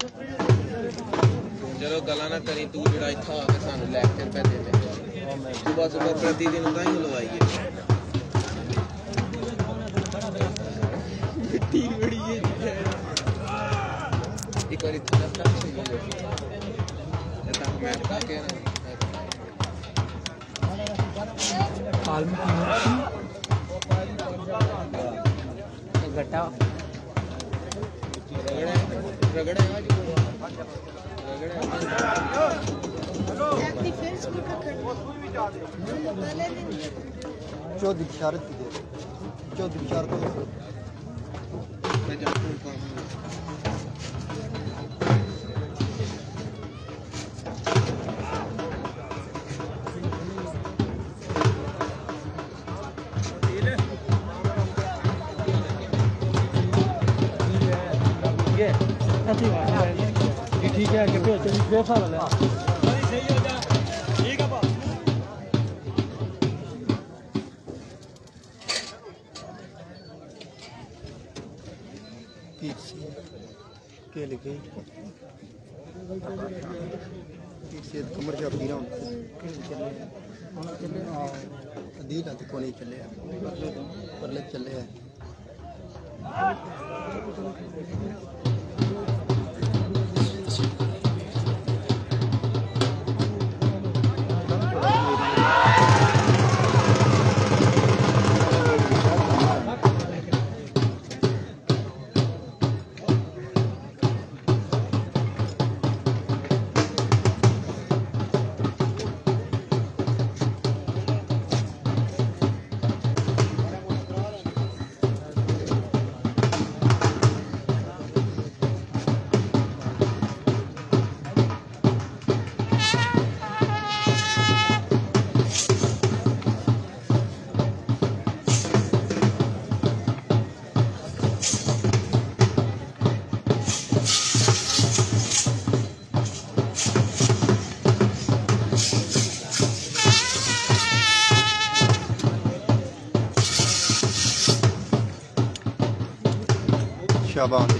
चलो गला ना करी तू जड़ा इत्था आके सानू लेक्चर पे दे दे सुबह सुबह प्रतिदिन उदा ही लवाइए मिट्टी बड़ी है एक बार इतना तक चाहिए तक मैं के ना हाल में गट्टा रगड़े आज चौधरी बिशारत की दे चौधरी बिशारत मैं जाता हूँ काम ठीक है कि फिर साल है सही हो जा ठीक है बात के लिखे से कमर से अपनी ना दी रात को नहीं चले परले चले शाबाश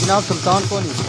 जनाब सुल्तान को नहीं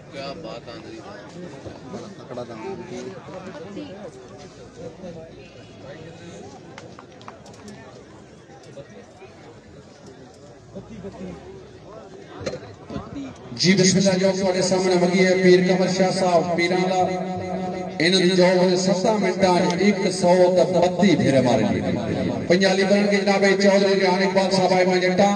क्या बात आंधी बड़ा तकड़ा दाम जी बिस्मिल्लाह जो ਤੁਹਾਡੇ ਸਾਹਮਣੇ ਵਗੀ ਹੈ ਪੀਰ ਕਮਰ ਸ਼ਾਹ ਸਾਹਿਬ ਪੀਰਾਂ ਦਾ ਇਹਨਾਂ ਦੀ ਜੋ 7 ਮਿੰਟਾਂ 132 ਫੇਰੇ ਮਾਰੇ ਨੇ ਪੰਜਾਲੀ ਬਣ ਕੇ ਜਨਾਬ ਚੌਧਰੀ ਜਾਨ ਇਕਬਾਲ ਸਾਹਿਬ ਆਏ ਮੈਂ ਜੱਟਾਂ